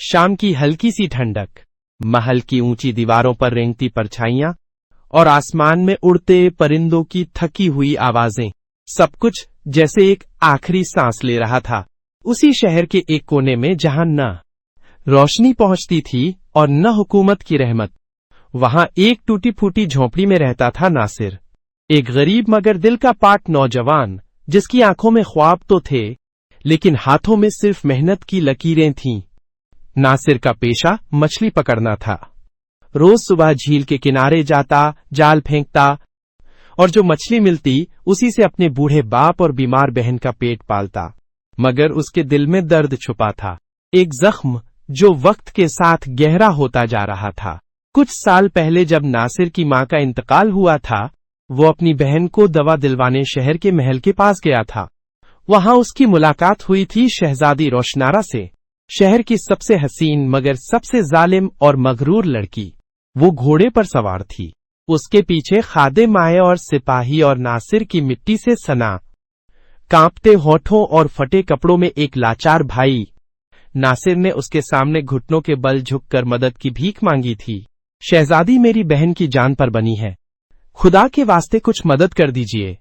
शाम की हल्की सी ठंडक, महल की ऊंची दीवारों पर रेंगती परछाइयां और आसमान में उड़ते परिंदों की थकी हुई आवाजें, सब कुछ जैसे एक आखिरी सांस ले रहा था। उसी शहर के एक कोने में जहां न रोशनी पहुंचती थी और न हुकूमत की रहमत, वहां एक टूटी फूटी झोंपड़ी में रहता था नासिर, एक गरीब मगर दिल का पाट नौजवान, जिसकी आंखों में ख्वाब तो थे लेकिन हाथों में सिर्फ मेहनत की लकीरें थीं। नासिर का पेशा मछली पकड़ना था। रोज सुबह झील के किनारे जाता, जाल फेंकता और जो मछली मिलती उसी से अपने बूढ़े बाप और बीमार बहन का पेट पालता। मगर उसके दिल में दर्द छुपा था, एक जख्म जो वक्त के साथ गहरा होता जा रहा था। कुछ साल पहले जब नासिर की मां का इंतकाल हुआ था, वो अपनी बहन को दवा दिलवाने शहर के महल के पास गया था। वहां उसकी मुलाकात हुई थी शहजादी रोशनारा से, शहर की सबसे हसीन मगर सबसे जालिम और मगरूर लड़की। वो घोड़े पर सवार थी, उसके पीछे खादिम आए और सिपाही, और नासिर की मिट्टी से सना कांपते होठों और फटे कपड़ों में एक लाचार भाई। नासिर ने उसके सामने घुटनों के बल झुककर मदद की भीख मांगी थी। शहजादी मेरी बहन की जान पर बनी है, खुदा के वास्ते कुछ मदद कर दीजिए।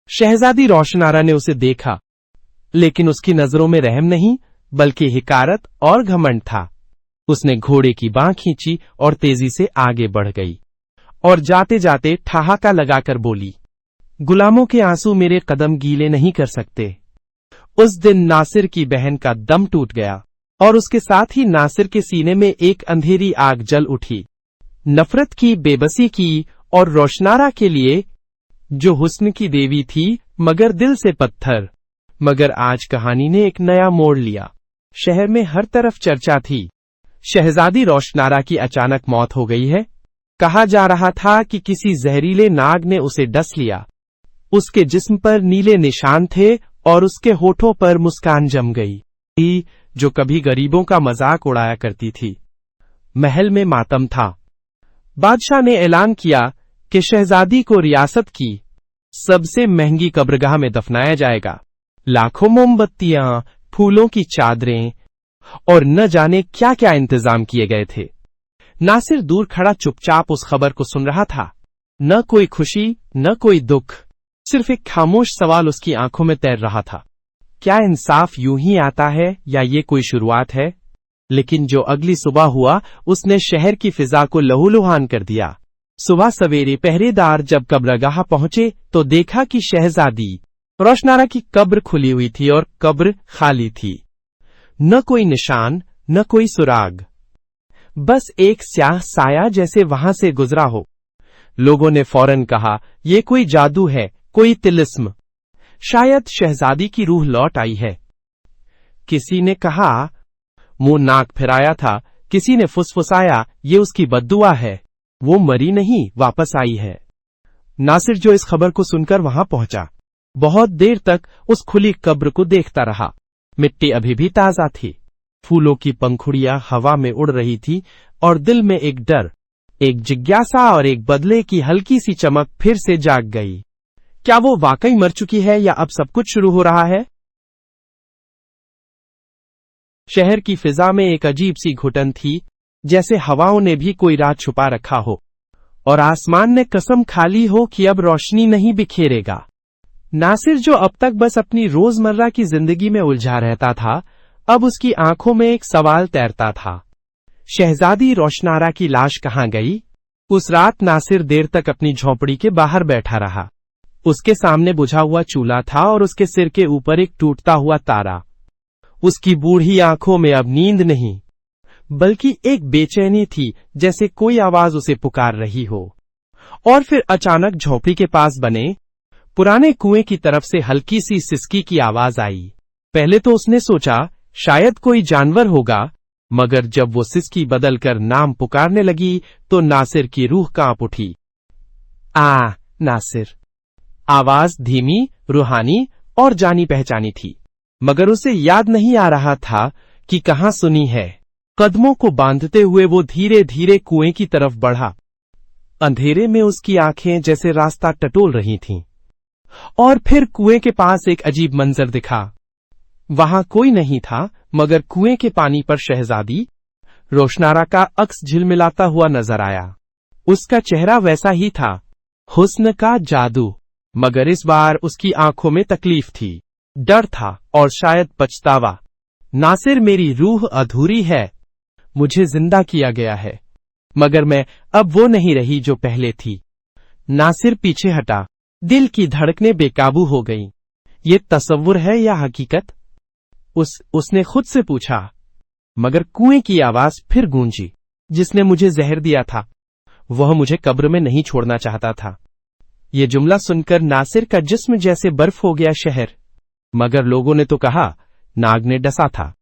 शहजादी रोशनारा ने उसे देखा, लेकिन उसकी नजरों में रहम नहीं बल्कि हिकारत और घमंड था। उसने घोड़े की बांह खींची और तेजी से आगे बढ़ गई और जाते जाते ठहाका लगाकर बोली, गुलामों के आंसू मेरे कदम गीले नहीं कर सकते। उस दिन नासिर की बहन का दम टूट गया और उसके साथ ही नासिर के सीने में एक अंधेरी आग जल उठी, नफरत की, बेबसी की और रोशनारा के लिए जो हुस्न की देवी थी मगर दिल से पत्थर। मगर आज कहानी ने एक नया मोड़ लिया। शहर में हर तरफ चर्चा थी, शहजादी रोशनारा की अचानक मौत हो गई है। कहा जा रहा था कि किसी जहरीले नाग ने उसे डस लिया। उसके जिस्म पर नीले निशान थे और उसके होठों पर मुस्कान जम गई, जो कभी गरीबों का मजाक उड़ाया करती थी। महल में मातम था। बादशाह ने ऐलान किया कि शहजादी को रियासत की सबसे महंगी कब्रगाह में दफनाया जाएगा। लाखों मोमबत्तियां, फूलों की चादरें और न जाने क्या क्या इंतजाम किए गए थे। नासिर दूर खड़ा चुपचाप उस खबर को सुन रहा था। न कोई खुशी, न कोई दुख, सिर्फ एक खामोश सवाल उसकी आंखों में तैर रहा था, क्या इंसाफ यूं ही आता है या ये कोई शुरुआत है? लेकिन जो अगली सुबह हुआ उसने शहर की फिजा को लहूलुहान कर दिया। सुबह सवेरे पहरेदार जब कब्रगाह पहुंचे तो देखा कि शहजादी रोशनारा की कब्र खुली हुई थी और कब्र खाली थी। न कोई निशान, न कोई सुराग, बस एक स्याह साया जैसे वहां से गुजरा हो। लोगों ने फौरन कहा, ये कोई जादू है, कोई तिलिस्म, शायद शहजादी की रूह लौट आई है। किसी ने कहा, मुंह नाक फिराया था। किसी ने फुसफुसाया, ये उसकी बद्दुआ है, वो मरी नहीं, वापस आई है। नासिर जो इस खबर को सुनकर वहां पहुंचा, बहुत देर तक उस खुली कब्र को देखता रहा। मिट्टी अभी भी ताजा थी, फूलों की पंखुड़ियां हवा में उड़ रही थी और दिल में एक डर, एक जिज्ञासा और एक बदले की हल्की सी चमक फिर से जाग गई। क्या वो वाकई मर चुकी है या अब सब कुछ शुरू हो रहा है? शहर की फिजा में एक अजीब सी घुटन थी, जैसे हवाओं ने भी कोई राज छुपा रखा हो और आसमान ने कसम खा ली हो कि अब रोशनी नहीं बिखेरेगा। नासिर जो अब तक बस अपनी रोजमर्रा की जिंदगी में उलझा रहता था, अब उसकी आंखों में एक सवाल तैरता था, शहजादी रोशनारा की लाश कहां गई? उस रात नासिर देर तक अपनी झोंपड़ी के बाहर बैठा रहा। उसके सामने बुझा हुआ चूल्हा था और उसके सिर के ऊपर एक टूटता हुआ तारा। उसकी बूढ़ी आंखों में अब नींद नहीं बल्कि एक बेचैनी थी, जैसे कोई आवाज उसे पुकार रही हो। और फिर अचानक झोंपड़ी के पास बने पुराने कुएं की तरफ से हल्की सी सिसकी की आवाज आई। पहले तो उसने सोचा शायद कोई जानवर होगा, मगर जब वो सिसकी बदलकर नाम पुकारने लगी तो नासिर की रूह कांप उठी। नासिर। आवाज धीमी, रूहानी और जानी पहचानी थी, मगर उसे याद नहीं आ रहा था कि कहां सुनी है। कदमों को बांधते हुए वो धीरे धीरे कुएं की तरफ बढ़ा। अंधेरे में उसकी आंखें जैसे रास्ता टटोल रही थीं। और फिर कुएं के पास एक अजीब मंजर दिखा। वहां कोई नहीं था, मगर कुएं के पानी पर शहजादी रोशनारा का अक्स झिलमिलाता हुआ नजर आया। उसका चेहरा वैसा ही था, हुस्न का जादू, मगर इस बार उसकी आंखों में तकलीफ थी, डर था और शायद पछतावा। नासिर, मेरी रूह अधूरी है, मुझे जिंदा किया गया है, मगर मैं अब वो नहीं रही जो पहले थी। नासिर पीछे हटा, दिल की धड़कनें बेकाबू हो गईं। ये तसव्वुर है या हकीकत? उसने खुद से पूछा, मगर कुएं की आवाज फिर गूंजी। जिसने मुझे जहर दिया था वह मुझे कब्र में नहीं छोड़ना चाहता था। ये जुमला सुनकर नासिर का जिस्म जैसे बर्फ हो गया शहर। मगर लोगों ने तो कहा नाग ने डसा था।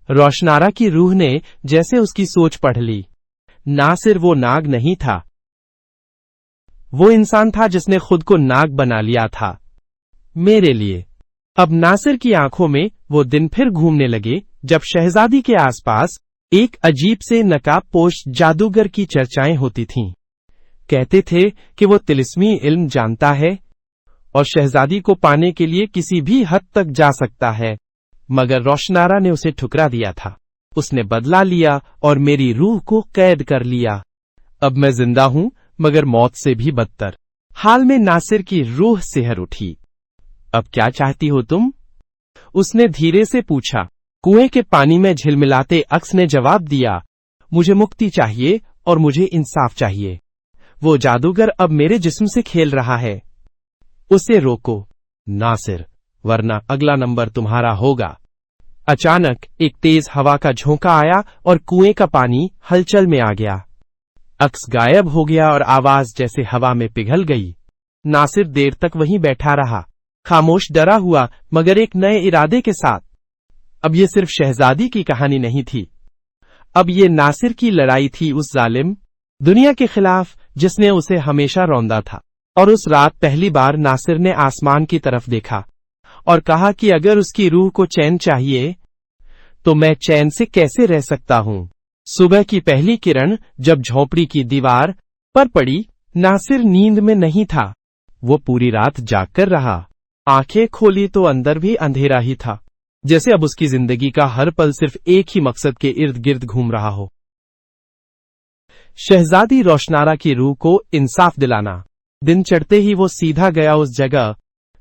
रोशनारा की रूह ने जैसे उसकी सोच पढ़ ली। नासिर वो नाग नहीं था, वो इंसान था जिसने खुद को नाग बना लिया था मेरे लिए। अब नासिर की आंखों में वो दिन फिर घूमने लगे जब शहजादी के आसपास एक अजीब से नकाबपोश जादूगर की चर्चाएं होती थीं। कहते थे कि वो तिलिस्मी इल्म जानता है और शहजादी को पाने के लिए किसी भी हद तक जा सकता है। मगर रोशनारा ने उसे ठुकरा दिया था। उसने बदला लिया और मेरी रूह को कैद कर लिया। अब मैं जिंदा हूं, मगर मौत से भी बदतर हाल में नासिर की रूह सिहर उठी। अब क्या चाहती हो तुम? उसने धीरे से पूछा। कुएं के पानी में झिलमिलाते अक्स ने जवाब दिया, मुझे मुक्ति चाहिए और मुझे इंसाफ चाहिए। वो जादूगर अब मेरे जिस्म से खेल रहा है। उसे रोको नासिर, वरना अगला नंबर तुम्हारा होगा। अचानक एक तेज हवा का झोंका आया और कुएं का पानी हलचल में आ गया। अक्स गायब हो गया और आवाज जैसे हवा में पिघल गई। नासिर देर तक वहीं बैठा रहा, खामोश, डरा हुआ, मगर एक नए इरादे के साथ। अब ये सिर्फ शहजादी की कहानी नहीं थी, अब ये नासिर की लड़ाई थी उस जालिम दुनिया के खिलाफ जिसने उसे हमेशा रौंदा था। और उस रात पहली बार नासिर ने आसमान की तरफ देखा और कहा कि अगर उसकी रूह को चैन चाहिए तो मैं चैन से कैसे रह सकता हूं। सुबह की पहली किरण जब झोपड़ी की दीवार पर पड़ी, नासिर नींद में नहीं था। वो पूरी रात जागकर रहा। आंखें खोली तो अंदर भी अंधेरा ही था, जैसे अब उसकी जिंदगी का हर पल सिर्फ एक ही मकसद के इर्द गिर्द घूम रहा हो। शहजादी रोशनारा की रूह को इंसाफ दिलाना। दिन चढ़ते ही वो सीधा गया उस जगह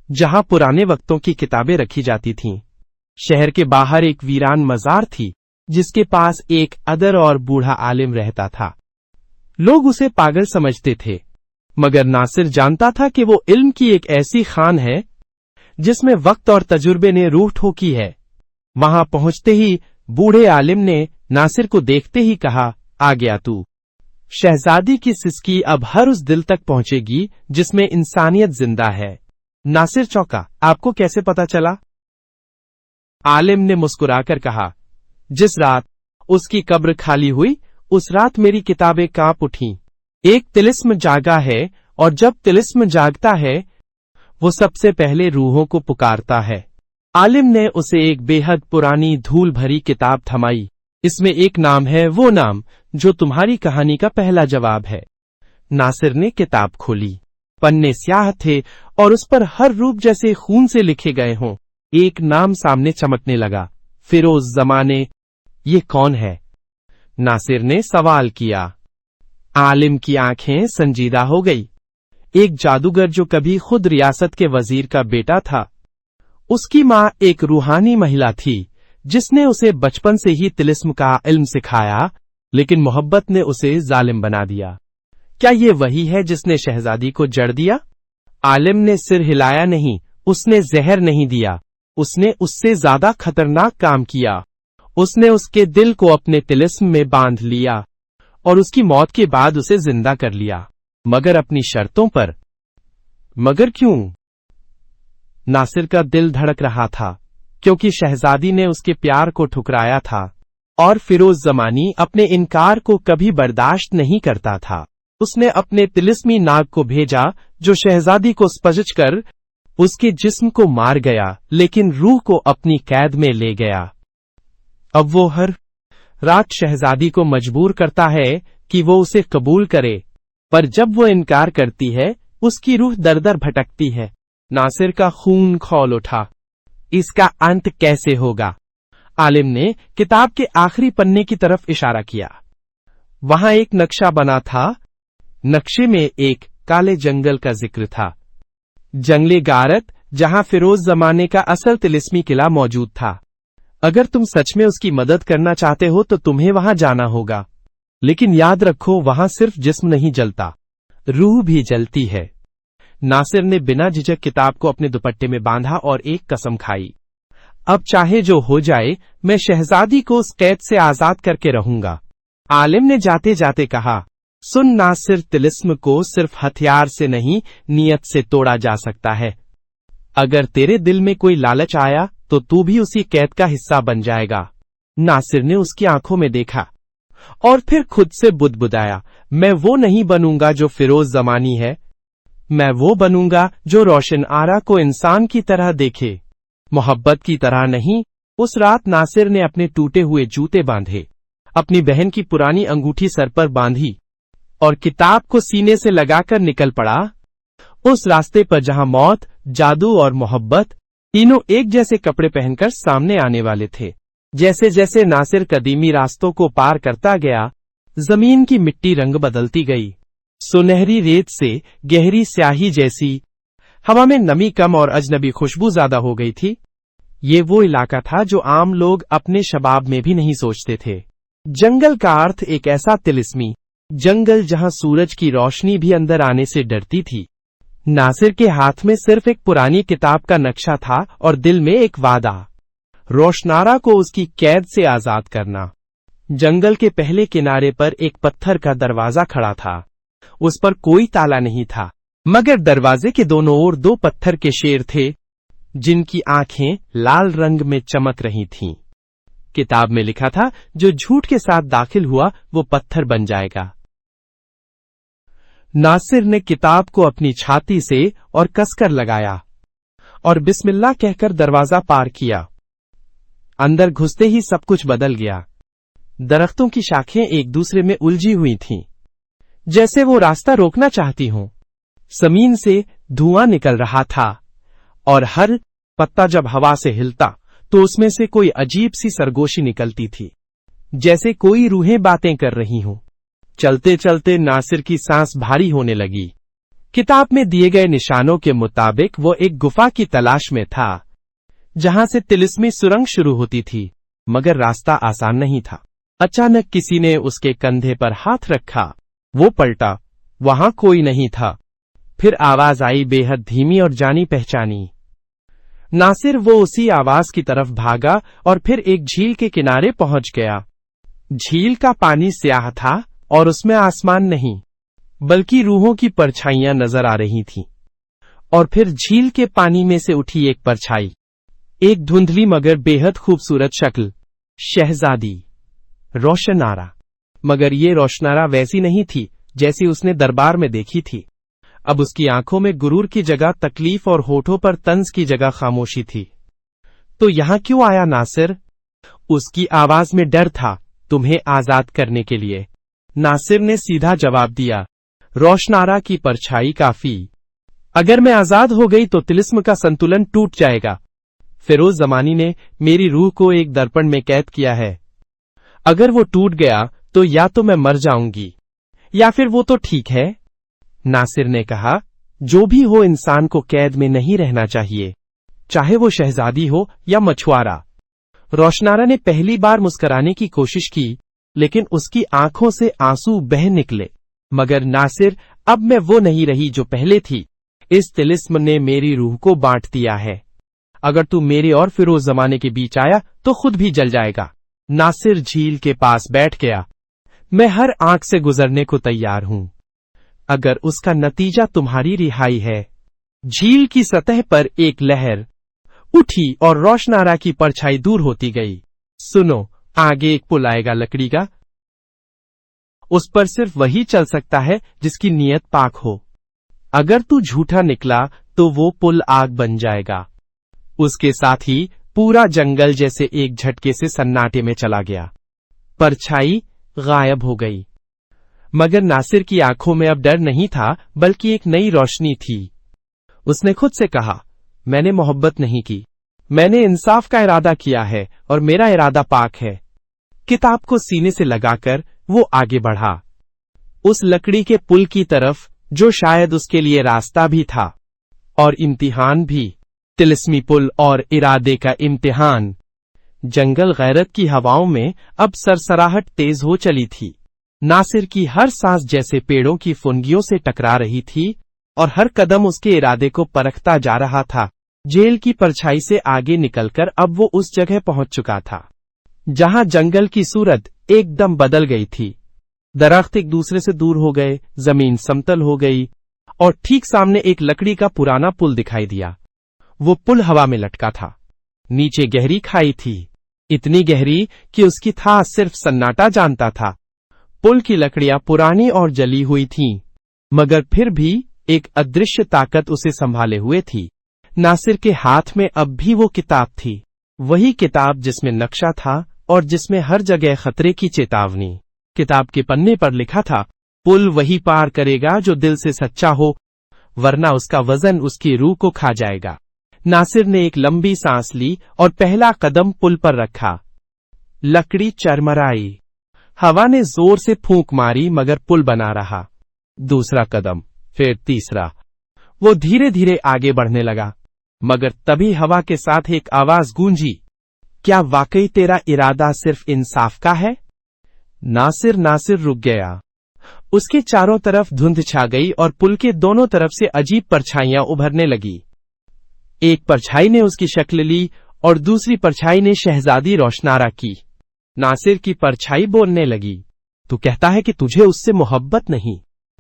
जहां पुराने वक्तों की किताबें रखी जाती थीं। शहर के बाहर एक वीरान मजार थी जिसके पास एक अदर और बूढ़ा आलिम रहता था। लोग उसे पागल समझते थे, मगर नासिर जानता था कि वो इल्म की एक ऐसी खान है जिसमें वक्त और तजुर्बे ने रूह ठोकी है। वहां पहुंचते ही बूढ़े आलिम ने नासिर को देखते ही कहा, आ गया तू। शहजादी की सिसकी अब हर उस दिल तक पहुंचेगी जिसमें इंसानियत जिंदा है। नासिर चौंका, आपको कैसे पता चला? आलिम ने मुस्कुराकर कहा, जिस रात उसकी कब्र खाली हुई उस रात मेरी किताबें कांप उठीं। एक तिलिस्म जागा है और जब तिलिस्म जागता है वो सबसे पहले रूहों को पुकारता है। आलिम ने उसे एक बेहद पुरानी धूल भरी किताब थमाई। इसमें एक नाम है, वो नाम जो तुम्हारी कहानी का पहला जवाब है। नासिर ने किताब खोली। पन्ने स्याह थे और उस पर हर रूप जैसे खून से लिखे गए हों। एक नाम सामने चमकने लगा, फिरोज जमाने। ये कौन है? नासिर ने सवाल किया। आलिम की आंखें संजीदा हो गई। एक जादूगर जो कभी खुद रियासत के वजीर का बेटा था। उसकी मां एक रूहानी महिला थी जिसने उसे बचपन से ही तिलिस्म का इल्म सिखाया, लेकिन मोहब्बत ने उसे जालिम बना दिया। क्या ये वही है जिसने शहजादी को जड़ दिया? आलिम ने सिर हिलाया। नहीं, उसने जहर नहीं दिया, उसने उससे ज्यादा खतरनाक काम किया। उसने उसके दिल को अपने तिलिस्म में बांध लिया और उसकी मौत के बाद उसे जिंदा कर लिया, मगर अपनी शर्तों पर। मगर क्यों? नासिर का दिल धड़क रहा था, क्योंकि शहजादी ने उसके प्यार को ठुकराया था और फिरोज जमानी अपने इनकार को कभी बर्दाश्त नहीं करता था। उसने अपने तिलिस्मी नाग को भेजा जो शहजादी को स्पजच कर उसके जिस्म को मार गया, लेकिन रूह को अपनी कैद में ले गया। अब वो हर रात शहजादी को मजबूर करता है कि वो उसे कबूल करे, पर जब वो इनकार करती है उसकी रूह दर दर भटकती है। नासिर का खून खौल उठा। इसका अंत कैसे होगा? आलिम ने किताब के आखिरी पन्ने की तरफ इशारा किया। वहां एक नक्शा बना था। नक्शे में एक काले जंगल का जिक्र था, जंगले गारत, जहां फिरोज जमाने का असल तिलिस्मी किला मौजूद था। अगर तुम सच में उसकी मदद करना चाहते हो तो तुम्हें वहां जाना होगा, लेकिन याद रखो वहां सिर्फ जिस्म नहीं जलता, रूह भी जलती है। नासिर ने बिना झिझक किताब को अपने दुपट्टे में बांधा और एक कसम खाई, अब चाहे जो हो जाए मैं शहजादी को उस कैद से आजाद करके रहूंगा। आलिम ने जाते जाते कहा, सुन नासिर, तिलिस्म को सिर्फ हथियार से नहीं नियत से तोड़ा जा सकता है। अगर तेरे दिल में कोई लालच आया तो तू भी उसी कैद का हिस्सा बन जाएगा। नासिर ने उसकी आंखों में देखा और फिर खुद से बुदबुदाया, मैं वो नहीं बनूंगा जो फिरोज जमानी है, मैं वो बनूंगा जो रोशन आरा को इंसान की तरह देखे, मोहब्बत की तरह नहीं। उस रात नासिर ने अपने टूटे हुए जूते बांधे, अपनी बहन की पुरानी अंगूठी सर पर बांधी और किताब को सीने से लगाकर निकल पड़ा उस रास्ते पर जहां मौत, जादू और मोहब्बत तीनों एक जैसे कपड़े पहनकर सामने आने वाले थे। जैसे जैसे नासिर कदीमी रास्तों को पार करता गया, जमीन की मिट्टी रंग बदलती गई, सुनहरी रेत से गहरी स्याही जैसी, हवा में नमी कम और अजनबी खुशबू ज्यादा हो गई थी। ये वो इलाका था जो आम लोग अपने शबाब में भी नहीं सोचते थे। जंगल का अर्थ एक ऐसा तिलिस्मी जंगल जहां सूरज की रोशनी भी अंदर आने से डरती थी। नासिर के हाथ में सिर्फ एक पुरानी किताब का नक्शा था और दिल में एक वादा, रोशनारा को उसकी कैद से आजाद करना। जंगल के पहले किनारे पर एक पत्थर का दरवाजा खड़ा था। उस पर कोई ताला नहीं था, मगर दरवाजे के दोनों ओर दो पत्थर के शेर थे, जिनकी आंखें लाल रंग में चमक रही थीं। किताब में लिखा था, जो झूठ के साथ दाखिल हुआ वो पत्थर बन जाएगा। नासिर ने किताब को अपनी छाती से और कसकर लगाया और बिस्मिल्लाह कहकर दरवाजा पार किया। अंदर घुसते ही सब कुछ बदल गया। दरख्तों की शाखें एक दूसरे में उलझी हुई थीं, जैसे वो रास्ता रोकना चाहती हों। जमीन से धुआं निकल रहा था और हर पत्ता जब हवा से हिलता तो उसमें से कोई अजीब सी सरगोशी निकलती थी, जैसे कोई रूहें बातें कर रही हों। चलते चलते नासिर की सांस भारी होने लगी। किताब में दिए गए निशानों के मुताबिक वो एक गुफा की तलाश में था, जहां से तिलिस्मी सुरंग शुरू होती थी, मगर रास्ता आसान नहीं था। अचानक किसी ने उसके कंधे पर हाथ रखा। वो पलटा, वहां कोई नहीं था। फिर आवाज आई, बेहद धीमी और जानी पहचानी। नासिर वो उसी आवाज की तरफ भागा और फिर एक झील के किनारे पहुंच गया। झील का पानी स्याह था और उसमें आसमान नहीं, बल्कि रूहों की परछाइयां नजर आ रही थीं। और फिर झील के पानी में से उठी एक परछाई, एक धुंधली मगर बेहद खूबसूरत शक्ल, शहजादी, रोशनारा। मगर ये रोशनारा वैसी नहीं थी जैसी उसने दरबार में देखी थी। अब उसकी आंखों में गुरूर की जगह तकलीफ और होठों पर तंज की जगह खामोशी थी। तो यहां क्यों आया नासिर? उसकी आवाज में डर था। तुम्हें आजाद करने के लिए, नासिर ने सीधा जवाब दिया। रोशनारा की परछाई काफी। अगर मैं आजाद हो गई तो तिलिस्म का संतुलन टूट जाएगा। फिरोज जमानी ने मेरी रूह को एक दर्पण में कैद किया है। अगर वो टूट गया तो या तो मैं मर जाऊंगी या फिर वो तो ठीक है। नासिर ने कहा, जो भी हो इंसान को कैद में नहीं रहना चाहिए, चाहे वो शहजादी हो या मछुआरा। रोशनारा ने पहली बार मुस्कुराने की कोशिश की, लेकिन उसकी आंखों से आंसू बह निकले। मगर नासिर, अब मैं वो नहीं रही जो पहले थी। इस तिलिस्म ने मेरी रूह को बांट दिया है। अगर तू मेरे और फिरोज जमाने के बीच आया तो खुद भी जल जाएगा। नासिर झील के पास बैठ गया। मैं हर आंख से गुजरने को तैयार हूं, अगर उसका नतीजा तुम्हारी रिहाई है। झील की सतह पर एक लहर उठी और रोशनारा की परछाई दूर होती गई। सुनो, आगे एक पुल आएगा लकड़ी का। उस पर सिर्फ वही चल सकता है जिसकी नीयत पाक हो। अगर तू झूठा निकला तो वो पुल आग बन जाएगा। उसके साथ ही पूरा जंगल जैसे एक झटके से सन्नाटे में चला गया। परछाई गायब हो गई, मगर नासिर की आंखों में अब डर नहीं था, बल्कि एक नई रोशनी थी। उसने खुद से कहा, मैंने मोहब्बत नहीं की, मैंने इंसाफ का इरादा किया है और मेरा इरादा पाक है। किताब को सीने से लगाकर वो आगे बढ़ा, उस लकड़ी के पुल की तरफ जो शायद उसके लिए रास्ता भी था और इम्तिहान भी, तिलिस्मी पुल और इरादे का इम्तिहान। जंगल गैरत की हवाओं में अब सरसराहट तेज हो चली थी। नासिर की हर सांस जैसे पेड़ों की फुनगियों से टकरा रही थी और हर कदम उसके इरादे को परखता जा रहा था। जेल की परछाई से आगे निकलकर अब वो उस जगह पहुंच चुका था जहां जंगल की सूरत एकदम बदल गई थी। दरख्त एक दूसरे से दूर हो गए, जमीन समतल हो गई और ठीक सामने एक लकड़ी का पुराना पुल दिखाई दिया। वो पुल हवा में लटका था। नीचे गहरी खाई थी, इतनी गहरी कि उसकी था सिर्फ सन्नाटा जानता था। पुल की लकड़ियां पुरानी और जली हुई थीं, मगर फिर भी एक अदृश्य ताकत उसे संभाले हुए थी। नासिर के हाथ में अब भी वो किताब थी, वही किताब जिसमें नक्शा था और जिसमें हर जगह खतरे की चेतावनी। किताब के पन्ने पर लिखा था, पुल वही पार करेगा जो दिल से सच्चा हो, वरना उसका वजन उसकी रूह को खा जाएगा। नासिर ने एक लंबी सांस ली और पहला कदम पुल पर रखा। लकड़ी चरमराई, हवा ने जोर से फूंक मारी मगर पुल बना रहा। दूसरा कदम, फिर तीसरा। वो धीरे धीरे आगे बढ़ने लगा, मगर तभी हवा के साथ एक आवाज गूंजी, क्या वाकई तेरा इरादा सिर्फ इंसाफ का है? नासिर रुक गया। उसके चारों तरफ धुंध छा गई और पुल के दोनों तरफ से अजीब परछाइयां उभरने लगी। एक परछाई ने उसकी शक्ल ली और दूसरी परछाई ने शहजादी रोशनारा की। नासिर की परछाई बोलने लगी, तू कहता है कि तुझे उससे मोहब्बत नहीं,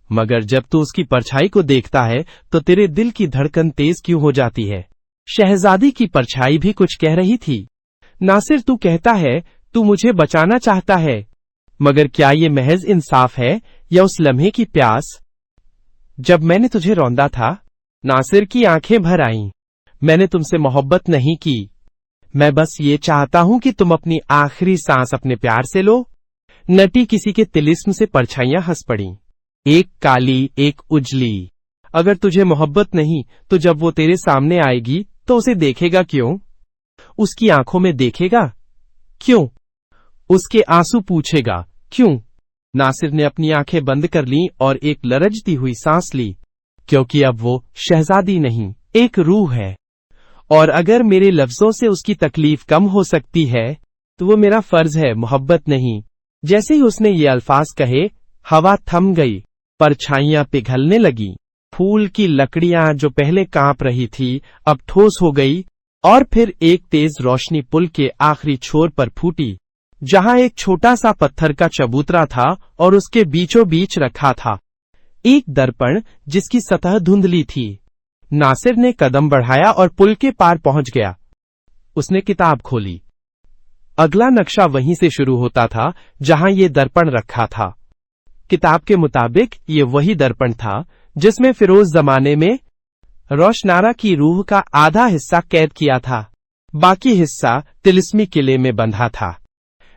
मगर जब तू उसकी परछाई को देखता है तो तेरे दिल की धड़कन तेज क्यों हो जाती है? शहजादी की परछाई भी कुछ कह रही थी, नासिर तू कहता है तू मुझे बचाना चाहता है, मगर क्या ये महज इंसाफ है या उस लम्हे की प्यास? जब मैंने तुझे रौंदा था, नासिर की आंखें भर आईं। मैंने तुमसे मोहब्बत नहीं की, मैं बस ये चाहता हूं कि तुम अपनी आखिरी सांस अपने प्यार से लो। नटी किसी के तिलिस्म से परछाइयां हंस पड़ीं, एक काली एक उजली। अगर तुझे मोहब्बत नहीं तो जब वो तेरे सामने आएगी तो उसे देखेगा क्यों? उसकी आंखों में देखेगा क्यों? उसके आंसू पूछेगा क्यों? नासिर ने अपनी आंखें बंद कर लीं और एक लरजती हुई सांस ली, क्योंकि अब वो शहजादी नहीं, एक रूह है, और अगर मेरे लफ्जों से उसकी तकलीफ कम हो सकती है तो वो मेरा फर्ज है, मोहब्बत नहीं। जैसे ही उसने ये अल्फाज कहे, हवा थम गई, परछाइयां पिघलने लगीं। फूल की लकड़ियां जो पहले कांप रही थी अब ठोस हो गई और फिर एक तेज रोशनी पुल के आखिरी छोर पर फूटी, जहां एक छोटा सा पत्थर का चबूतरा था और उसके बीचों बीच रखा था एक दर्पण जिसकी सतह धुंधली थी। नासिर ने कदम बढ़ाया और पुल के पार पहुंच गया। उसने किताब खोली। अगला नक्शा वहीं से शुरू होता था जहां ये दर्पण रखा था। किताब के मुताबिक ये वही दर्पण था जिसमें फिरोज जमाने में रोशनारा की रूह का आधा हिस्सा कैद किया था, बाकी हिस्सा तिलिस्मी किले में बंधा था।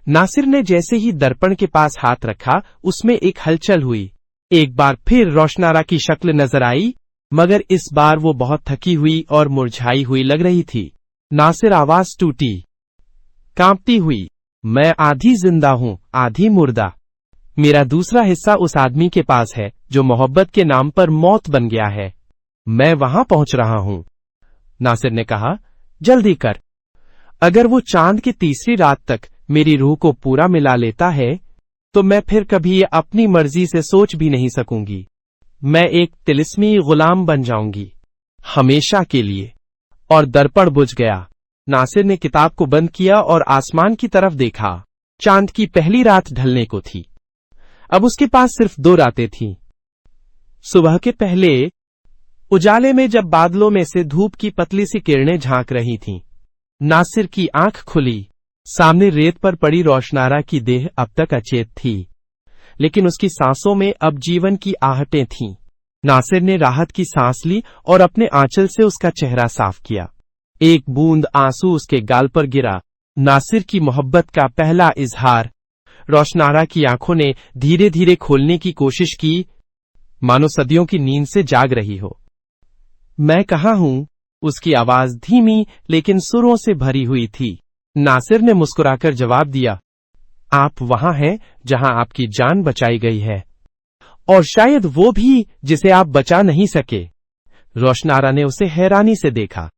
नासिर ने जैसे ही दर्पण के पास हाथ रखा, उसमें एक हलचल हुई। एक बार फिर रोशनारा की शक्ल नजर आई, मगर इस बार वो बहुत थकी हुई और मुरझाई हुई लग रही थी। नासिर आवाज टूटी, कांपती हुई, मैं आधी जिंदा हूं, आधी मुर्दा। मेरा दूसरा हिस्सा उस आदमी के पास है जो मोहब्बत के नाम पर मौत बन गया है। मैं वहां पहुंच रहा हूं। नासिर ने कहा, जल्दी कर। अगर वो चांद की तीसरी रात तक मेरी रूह को पूरा मिला लेता है तो मैं फिर कभी ये अपनी मर्जी से सोच भी नहीं सकूंगी। मैं एक तिलिस्मी गुलाम बन जाऊंगी, हमेशा के लिए। और दर्पण बुझ गया। नासिर ने किताब को बंद किया और आसमान की तरफ देखा। चांद की पहली रात ढलने को थी। अब उसके पास सिर्फ 2 रातें थीं। सुबह के पहले उजाले में जब बादलों में से धूप की पतली सी किरणें झांक रही थीं, नासिर की आंख खुली। सामने रेत पर पड़ी रोशनारा की देह अब तक अचेत थी, लेकिन उसकी सांसों में अब जीवन की आहटें थीं। नासिर ने राहत की सांस ली और अपने आंचल से उसका चेहरा साफ किया। एक बूंद आंसू उसके गाल पर गिरा। नासिर की मोहब्बत का पहला इजहार। रोशनारा की आंखों ने धीरे धीरे खोलने की कोशिश की, मानो सदियों की नींद से जाग रही हो। मैं कहाँ हूं? उसकी आवाज धीमी लेकिन सुरों से भरी हुई थी। नासिर ने मुस्कुराकर जवाब दिया, आप वहां हैं जहां आपकी जान बचाई गई है, और शायद वो भी जिसे आप बचा नहीं सके। रोशनारा ने उसे हैरानी से देखा।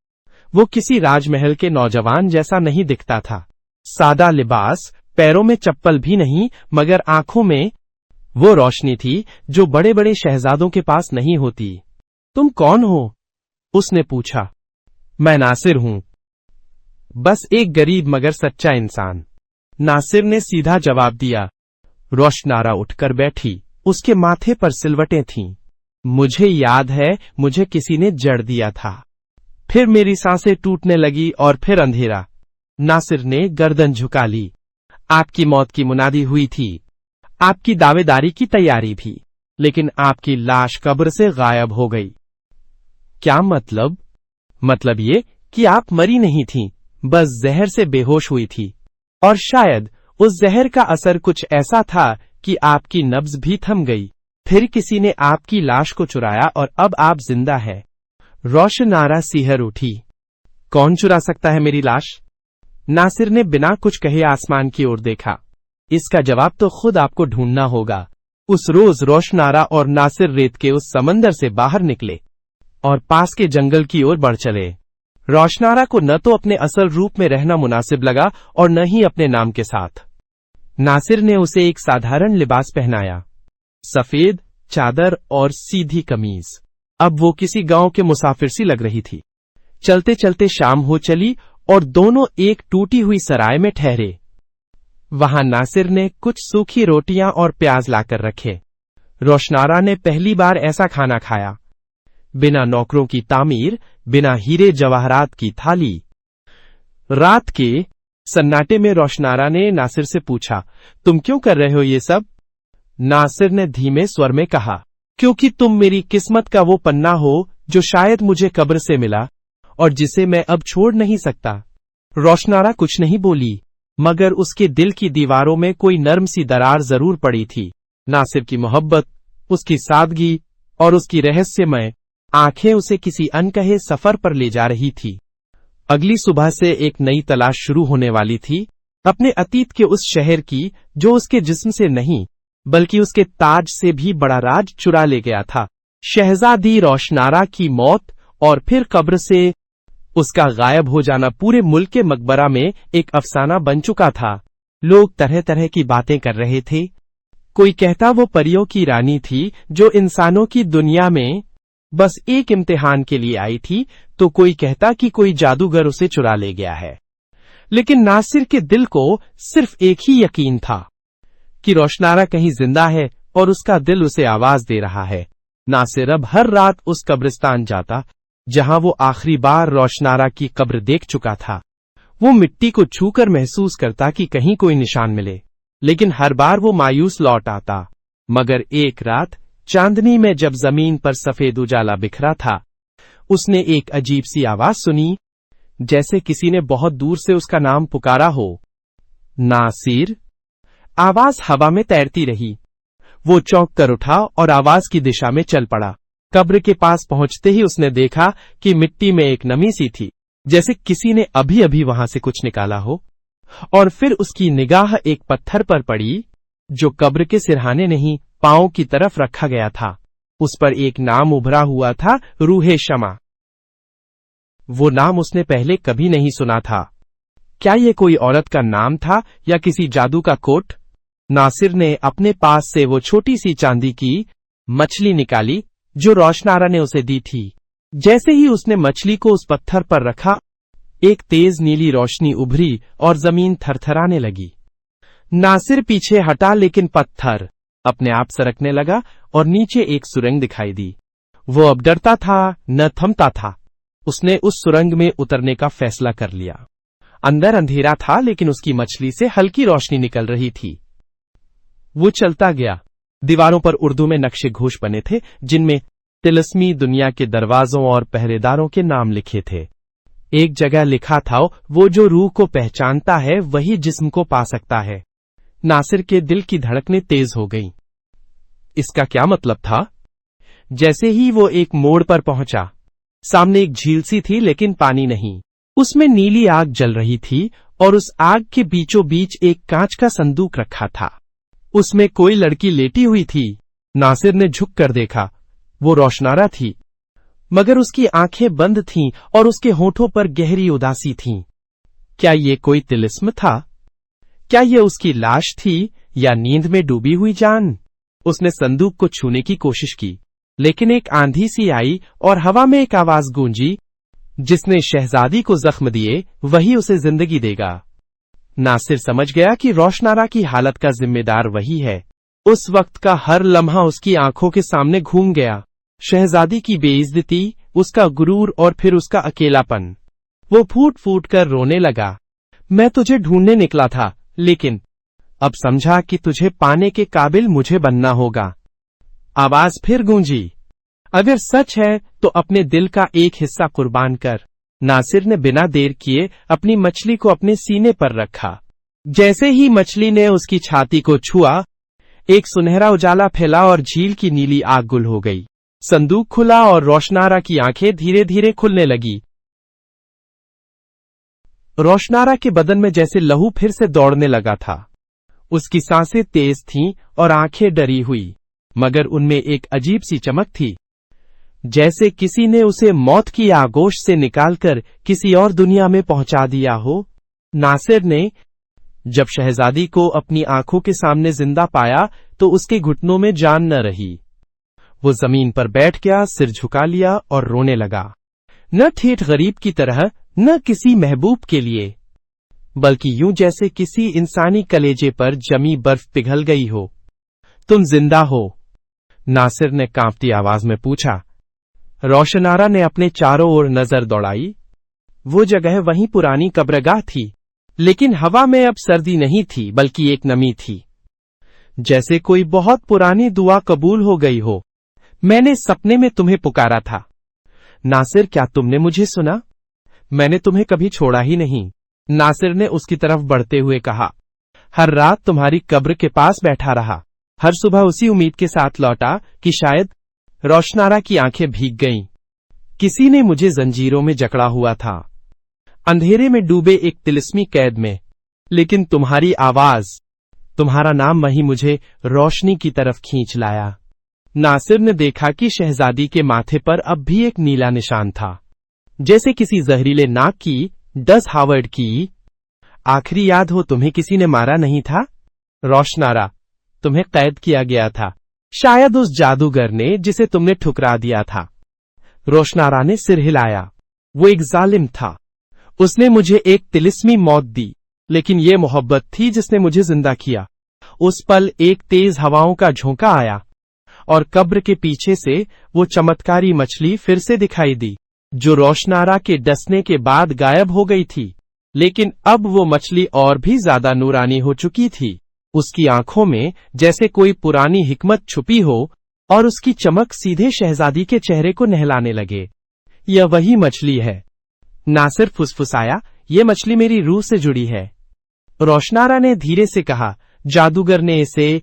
वो किसी राजमहल के नौजवान जैसा नहीं दिखता था। सादा लिबास, पैरों में चप्पल भी नहीं, मगर आंखों में वो रोशनी थी जो बड़े बड़े शहजादों के पास नहीं होती। तुम कौन हो? उसने पूछा। मैं नासिर हूं, बस एक गरीब मगर सच्चा इंसान, नासिर ने सीधा जवाब दिया। रोशनारा उठकर बैठी। उसके माथे पर सिलवटें थीं। मुझे याद है, मुझे किसी ने जड़ दिया था। फिर मेरी सांसें टूटने लगी और फिर अंधेरा। नासिर ने गर्दन झुका ली। आपकी मौत की मुनादी हुई थी, आपकी दावेदारी की तैयारी भी, लेकिन आपकी लाश कब्र से गायब हो गई। क्या मतलब? मतलब ये कि आप मरी नहीं थीं, बस जहर से बेहोश हुई थी, और शायद उस जहर का असर कुछ ऐसा था कि आपकी नब्ज भी थम गई। फिर किसी ने आपकी लाश को चुराया और अब आप जिंदा है। रोशनारा सिहर उठी। कौन चुरा सकता है मेरी लाश? नासिर ने बिना कुछ कहे आसमान की ओर देखा। इसका जवाब तो खुद आपको ढूंढना होगा। उस रोज रोशनारा और नासिर रेत के उस समंदर से बाहर निकले और पास के जंगल की ओर बढ़ चले। रोशनारा को न तो अपने असल रूप में रहना मुनासिब लगा और न ही अपने नाम के साथ। नासिर ने उसे एक साधारण लिबास पहनाया, सफेद चादर और सीधी कमीज। अब वो किसी गांव के मुसाफिर सी लग रही थी। चलते चलते शाम हो चली और दोनों एक टूटी हुई सराय में ठहरे। वहां नासिर ने कुछ सूखी रोटियां और प्याज लाकर रखे। रोशनारा ने पहली बार ऐसा खाना खाया, बिना नौकरों की तामीर, बिना हीरे जवाहरात की थाली। रात के सन्नाटे में रोशनारा ने नासिर से पूछा, तुम क्यों कर रहे हो ये सब? नासिर ने धीमे स्वर में कहा, क्योंकि तुम मेरी किस्मत का वो पन्ना हो जो शायद मुझे कब्र से मिला और जिसे मैं अब छोड़ नहीं सकता। रोशनारा कुछ नहीं बोली, मगर उसके दिल की दीवारों में कोई नर्म सी दरार जरूर पड़ी थी। नासिर की मोहब्बत, उसकी सादगी और उसकी रहस्यमय आंखें उसे किसी अनकहे सफर पर ले जा रही थी। अगली सुबह से एक नई तलाश शुरू होने वाली थी, अपने अतीत के उस शहर की जो उसके जिस्म से नहीं बल्कि उसके ताज से भी बड़ा राज चुरा ले गया था। शहजादी रोशनारा की मौत और फिर कब्र से उसका गायब हो जाना पूरे मुल्क के मकबरा में एक अफसाना बन चुका था। लोग तरह तरह की बातें कर रहे थे। कोई कहता वो परियों की रानी थी जो इंसानों की दुनिया में बस एक इम्तिहान के लिए आई थी, तो कोई कहता कि कोई जादूगर उसे चुरा ले गया है। लेकिन नासिर के दिल को सिर्फ एक ही यकीन था कि रोशनारा कहीं जिंदा है और उसका दिल उसे आवाज दे रहा है। नासिर अब हर रात उस कब्रिस्तान जाता जहां वो आखिरी बार रोशनारा की कब्र देख चुका था। वो मिट्टी को छूकर महसूस करता कि कहीं कोई निशान मिले, लेकिन हर बार वो मायूस लौट आता। मगर एक रात चांदनी में जब जमीन पर सफेद उजाला बिखरा था, उसने एक अजीब सी आवाज सुनी, जैसे किसी ने बहुत दूर से उसका नाम पुकारा हो। नासिर। आवाज हवा में तैरती रही। वो चौंक कर उठा और आवाज की दिशा में चल पड़ा। कब्र के पास पहुंचते ही उसने देखा कि मिट्टी में एक नमी सी थी, जैसे किसी ने अभी अभी वहां से कुछ निकाला हो। और फिर उसकी निगाह एक पत्थर पर पड़ी जो कब्र के सिरहाने नहीं, पांव की तरफ रखा गया था। उस पर एक नाम उभरा हुआ था, रूहे शमा। वो नाम उसने पहले कभी नहीं सुना था। क्या ये कोई औरत का नाम था या किसी जादू का कोट? नासिर ने अपने पास से वो छोटी सी चांदी की मछली निकाली जो रोशनारा ने उसे दी थी। जैसे ही उसने मछली को उस पत्थर पर रखा, एक तेज नीली रोशनी उभरी और जमीन थरथराने लगी। नासिर पीछे हटा, लेकिन पत्थर अपने आप सरकने लगा और नीचे एक सुरंग दिखाई दी। वो अब डरता था, न थमता था। उसने उस सुरंग में उतरने का फैसला कर लिया। अंदर अंधेरा था, लेकिन उसकी मछली से हल्की रोशनी निकल रही थी। वो चलता गया। दीवारों पर उर्दू में नक्शे घोष बने थे, जिनमें तिलस्मी दुनिया के दरवाजों और पहरेदारों के नाम लिखे थे। एक जगह लिखा था, वो जो रूह को पहचानता है वही जिस्म को पा सकता है। नासिर के दिल की धड़कनें तेज हो गईं। इसका क्या मतलब था? जैसे ही वो एक मोड़ पर पहुंचा, सामने एक झील सी थी, लेकिन पानी नहीं। उसमें नीली आग जल रही थी और उस आग के बीचों बीच एक कांच का संदूक रखा था। उसमें कोई लड़की लेटी हुई थी। नासिर ने झुक कर देखा। वो रोशनारा थी, मगर उसकी आंखें बंद थीं और उसके होठों पर गहरी उदासी थी। क्या ये कोई तिलिस्म था? क्या ये उसकी लाश थी या नींद में डूबी हुई जान? उसने संदूक को छूने की कोशिश की, लेकिन एक आंधी सी आई और हवा में एक आवाज गूंजी, जिसने शहजादी को जख्म दिए वही उसे जिंदगी देगा। नासिर समझ गया कि रोशनारा की हालत का जिम्मेदार वही है। उस वक्त का हर लम्हा उसकी आंखों के सामने घूम गया। शहजादी की बेइज्जती, उसका गुरूर और फिर उसका अकेलापन। वो फूट फूट कर रोने लगा। मैं तुझे ढूंढने निकला था, लेकिन अब समझा कि तुझे पाने के काबिल मुझे बनना होगा। आवाज फिर गूंजी, अगर सच है तो अपने दिल का एक हिस्सा कुर्बान कर। नासिर ने बिना देर किए अपनी मछली को अपने सीने पर रखा। जैसे ही मछली ने उसकी छाती को छुआ, एक सुनहरा उजाला फैला और झील की नीली आग गुल हो गई। संदूक खुला और रोशनारा की आंखें धीरे धीरे खुलने लगी। रोशनारा के बदन में जैसे लहू फिर से दौड़ने लगा था। उसकी सांसें तेज थीं और आंखें डरी हुई, मगर उनमें एक अजीब सी चमक थी, जैसे किसी ने उसे मौत की आगोश से निकालकर किसी और दुनिया में पहुंचा दिया हो। नासिर ने जब शहजादी को अपनी आंखों के सामने जिंदा पाया तो उसके घुटनों में जान न रही। वो जमीन पर बैठ गया, सिर झुका लिया और रोने लगा। न ठेठ गरीब की तरह, न किसी महबूब के लिए, बल्कि यूं जैसे किसी इंसानी कलेजे पर जमी बर्फ पिघल गई हो। तुम जिंदा हो? नासिर ने कांपती आवाज में पूछा। रोशनारा ने अपने चारों ओर नजर दौड़ाई। वो जगह वहीं पुरानी कब्रगाह थी, लेकिन हवा में अब सर्दी नहीं थी बल्कि एक नमी थी, जैसे कोई बहुत पुरानी दुआ कबूल हो गई हो। मैंने सपने में तुम्हें पुकारा था। नासिर, क्या तुमने मुझे सुना? मैंने तुम्हें कभी छोड़ा ही नहीं, नासिर ने उसकी तरफ बढ़ते हुए कहा। हर रात तुम्हारी कब्र के पास बैठा रहा, हर सुबह उसी उम्मीद के साथ लौटा कि शायद। रोशनारा की आंखें भीग गईं। किसी ने मुझे जंजीरों में जकड़ा हुआ था, अंधेरे में डूबे एक तिलिस्मी कैद में, लेकिन तुम्हारी आवाज, तुम्हारा नाम वही मुझे रोशनी की तरफ खींच लाया। नासिर ने देखा कि शहजादी के माथे पर अब भी एक नीला निशान था, जैसे किसी जहरीले नाग की, डस हावर्ड की। आखिरी याद हो तुम्हें किसी ने मारा नहीं था रोशनारा, तुम्हें कैद किया गया था, शायद उस जादूगर ने जिसे तुमने ठुकरा दिया था। रोशनारा ने सिर हिलाया। वो एक जालिम था, उसने मुझे एक तिलिस्मी मौत दी, लेकिन ये मोहब्बत थी जिसने मुझे जिंदा किया। उस पल एक तेज हवाओं का झोंका आया और कब्र के पीछे से वो चमत्कारी मछली फिर से दिखाई दी, जो रोशनारा के डसने के बाद गायब हो गई थी। लेकिन अब वो मछली और भी ज्यादा नूरानी हो चुकी थी। उसकी आंखों में जैसे कोई पुरानी हिकमत छुपी हो और उसकी चमक सीधे शहजादी के चेहरे को नहलाने लगे। यह वही मछली है, नासिर फुसफुसाया। ये मछली मेरी रूह से जुड़ी है, रोशनारा ने धीरे से कहा। जादूगर ने इसे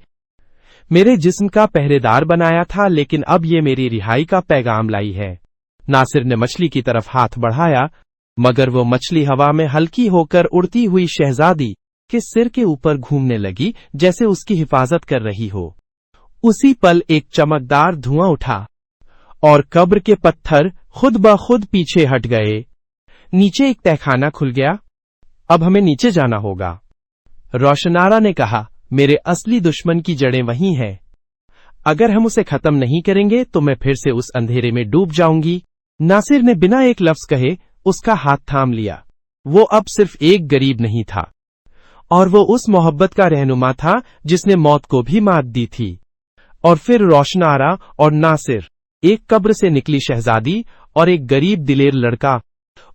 मेरे जिस्म का पहरेदार बनाया था, लेकिन अब ये मेरी रिहाई का पैगाम लाई है। नासिर ने मछली की तरफ हाथ बढ़ाया, मगर वो मछली हवा में हल्की होकर उड़ती हुई शहजादी के सिर के ऊपर घूमने लगी, जैसे उसकी हिफाजत कर रही हो। उसी पल एक चमकदार धुआं उठा और कब्र के पत्थर खुद ब खुद पीछे हट गए। नीचे एक तहखाना खुल गया। अब हमें नीचे जाना होगा, रोशनारा ने कहा। मेरे असली दुश्मन की जड़ें वहीं हैं। अगर हम उसे खत्म नहीं करेंगे तो मैं फिर से उस अंधेरे में डूब जाऊंगी। नासिर ने बिना एक लफ्ज कहे उसका हाथ थाम लिया। वो अब सिर्फ एक गरीब नहीं था, और वो उस मोहब्बत का रहनुमा था जिसने मौत को भी मात दी थी। और फिर रोशनारा और नासिर, एक कब्र से निकली शहजादी और एक गरीब दिलेर लड़का,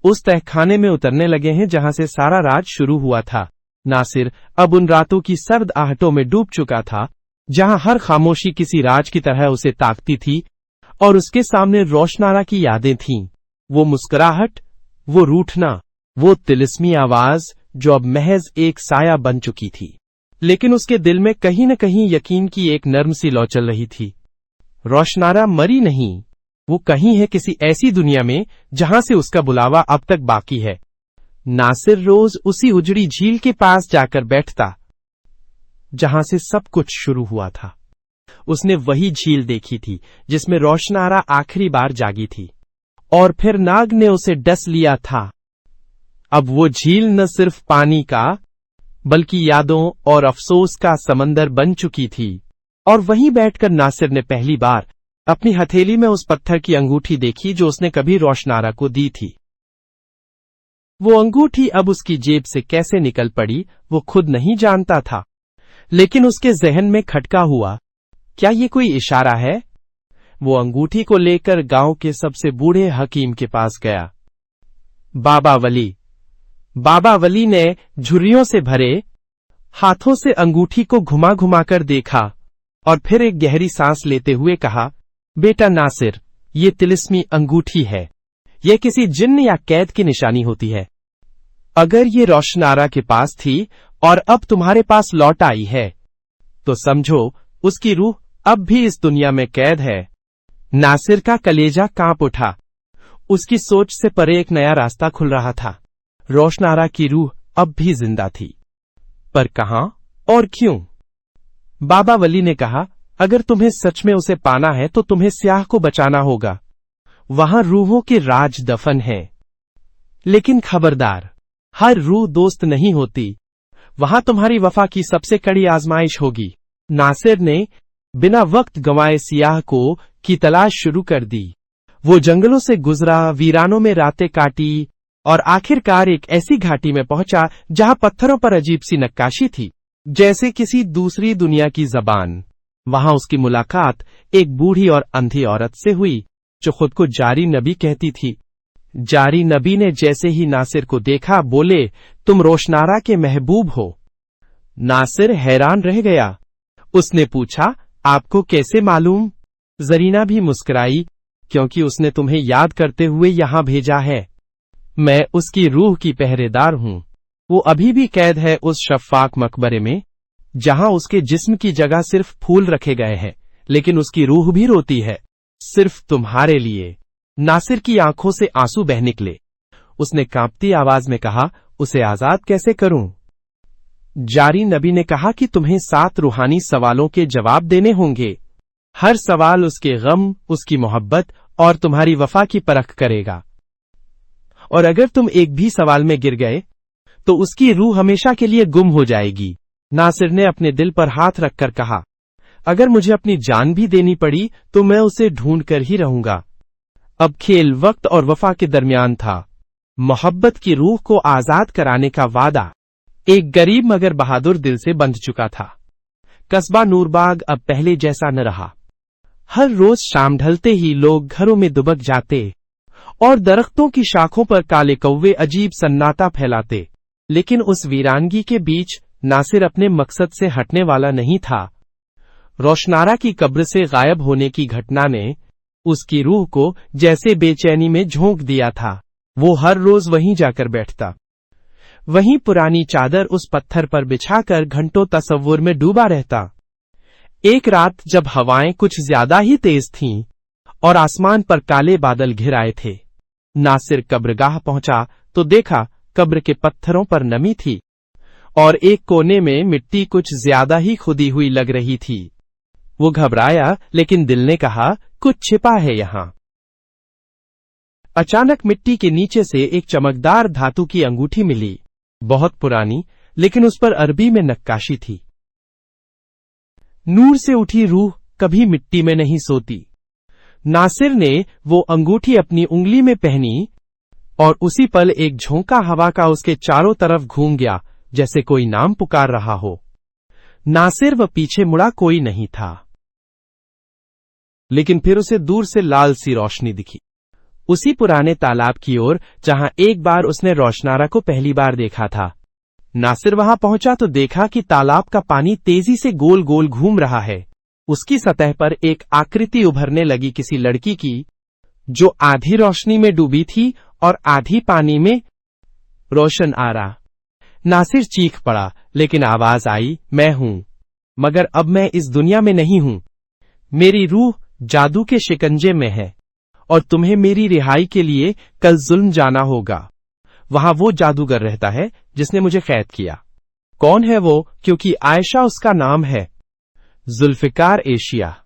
उस तहखाने में उतरने लगे हैं जहां से सारा राज शुरू हुआ था। नासिर अब उन रातों की सर्द आहटों में डूब चुका था, जहां हर खामोशी किसी राज की तरह उसे ताकती थी, और उसके सामने रोशनारा की यादें थीं। वो मुस्कुराहट, वो रूठना, वो तिलिस्मी आवाज जो अब महज एक साया बन चुकी थी। लेकिन उसके दिल में कहीं न कहीं यकीन की एक नर्म सी लौ चल रही थी। रोशनारा मरी नहीं, वो कहीं है किसी ऐसी दुनिया में जहां से उसका बुलावा अब तक बाकी है। नासिर रोज उसी उजड़ी झील के पास जाकर बैठता जहां से सब कुछ शुरू हुआ था। उसने वही झील देखी थी जिसमें रोशनारा आखिरी बार जागी थी, और फिर नाग ने उसे डस लिया था। अब वो झील न सिर्फ पानी का बल्कि यादों और अफसोस का समंदर बन चुकी थी। और वहीं बैठकर नासिर ने पहली बार अपनी हथेली में उस पत्थर की अंगूठी देखी जो उसने कभी रोशनारा को दी थी। वो अंगूठी अब उसकी जेब से कैसे निकल पड़ी वो खुद नहीं जानता था, लेकिन उसके जहन में खटका हुआ, क्या ये कोई इशारा है? वो अंगूठी को लेकर गांव के सबसे बूढ़े हकीम के पास गया। बाबा वली ने झुर्रियों से भरे हाथों से अंगूठी को घुमा घुमा कर देखा और फिर एक गहरी सांस लेते हुए कहा, बेटा नासिर, ये तिलिस्मी अंगूठी है। यह किसी जिन्न या कैद की निशानी होती है। अगर ये रोशनारा के पास थी और अब तुम्हारे पास लौट आई है, तो समझो उसकी रूह अब भी इस दुनिया में कैद है। नासिर का कलेजा कांप उठा। उसकी सोच से परे एक नया रास्ता खुल रहा था। रोशनारा की रूह अब भी जिंदा थी, पर कहां और क्यों? बाबा वली ने कहा, अगर तुम्हें सच में उसे पाना है तो तुम्हें स्याह को बचाना होगा। वहां रूहों के राज दफन हैं। लेकिन खबरदार, हर रूह दोस्त नहीं होती। वहां तुम्हारी वफा की सबसे कड़ी आजमाइश होगी। नासिर ने बिना वक्त गंवाए सियाह को की तलाश शुरू कर दी। वो जंगलों से गुजरा, वीरानों में रातें काटी और आखिरकार एक ऐसी घाटी में पहुंचा जहां पत्थरों पर अजीब सी नक्काशी थी, जैसे किसी दूसरी दुनिया की जबान। वहां उसकी मुलाकात एक बूढ़ी और अंधी औरत से हुई जो खुद को जारी नबी कहती थी। जारी नबी ने जैसे ही नासिर को देखा बोले, तुम रोशनारा के महबूब हो। नासिर हैरान रह गया। उसने पूछा, आपको कैसे मालूम? जरीना भी मुस्कुराई, क्योंकि उसने तुम्हें याद करते हुए यहां भेजा है। मैं उसकी रूह की पहरेदार हूं। वो अभी भी कैद है उस शफ़ाक मकबरे में, जहां उसके जिस्म की जगह सिर्फ फूल रखे गए हैं, लेकिन उसकी रूह भी रोती है, सिर्फ तुम्हारे लिए। नासिर की आंखों से आंसू बह निकले। उसने कांपती आवाज में कहा, उसे आजाद कैसे करूं? जारी नबी ने कहा कि तुम्हें 7 रूहानी सवालों के जवाब देने होंगे। हर सवाल उसके गम, उसकी मोहब्बत और तुम्हारी वफा की परख करेगा। और अगर तुम एक भी सवाल में गिर गए तो उसकी रूह हमेशा के लिए गुम हो जाएगी। नासिर ने अपने दिल पर हाथ रखकर कहा, अगर मुझे अपनी जान भी देनी पड़ी तो मैं उसे ढूंढ कर ही रहूंगा। अब खेल वक्त और वफा के दरमियान था। मोहब्बत की रूह को आजाद कराने का वादा एक गरीब मगर बहादुर दिल से बंध चुका था। कस्बा नूरबाग अब पहले जैसा न रहा। हर रोज शाम ढलते ही लोग घरों में दुबक जाते और दरख्तों की शाखों पर काले कौवे अजीब सन्नाटा फैलाते। लेकिन उस वीरानगी के बीच नासिर अपने मकसद से हटने वाला नहीं था। रोशनारा की कब्र से गायब होने की घटना ने उसकी रूह को जैसे बेचैनी में झोंक दिया था। वो हर रोज वहीं जाकर बैठता, वहीं पुरानी चादर उस पत्थर पर बिछाकर घंटों तसव्वुर में डूबा रहता। एक रात जब हवाएं कुछ ज्यादा ही तेज थीं और आसमान पर काले बादल घिर आए थे, नासिर कब्रगाह पहुंचा तो देखा कब्र के पत्थरों पर नमी थी और एक कोने में मिट्टी कुछ ज्यादा ही खुदी हुई लग रही थी। वो घबराया, लेकिन दिल ने कहा, कुछ छिपा है यहां। अचानक मिट्टी के नीचे से एक चमकदार धातु की अंगूठी मिली, बहुत पुरानी, लेकिन उस पर अरबी में नक्काशी थी। नूर से उठी रूह कभी मिट्टी में नहीं सोती। नासिर ने वो अंगूठी अपनी उंगली में पहनी और उसी पल एक झोंका हवा का उसके चारों तरफ घूम गया, जैसे कोई नाम पुकार रहा हो। नासिर व पीछे मुड़ा कोई नहीं था, लेकिन फिर उसे दूर से लाल सी रोशनी दिखी, उसी पुराने तालाब की ओर जहां एक बार उसने रोशनारा को पहली बार देखा था। नासिर वहां पहुंचा तो देखा कि तालाब का पानी तेजी से गोल गोल घूम रहा है। उसकी सतह पर एक आकृति उभरने लगी, किसी लड़की की, जो आधी रोशनी में डूबी थी और आधी पानी में रोशन आ रहा। नासिर चीख पड़ा, लेकिन आवाज आई, मैं हूं, मगर अब मैं इस दुनिया में नहीं हूं। मेरी रूह जादू के शिकंजे में है और तुम्हें मेरी रिहाई के लिए कल जुल्म जाना होगा। वहां वो जादूगर रहता है जिसने मुझे कैद किया। कौन है वो? क्योंकि आयशा उसका नाम है। जुल्फिकार एशिया।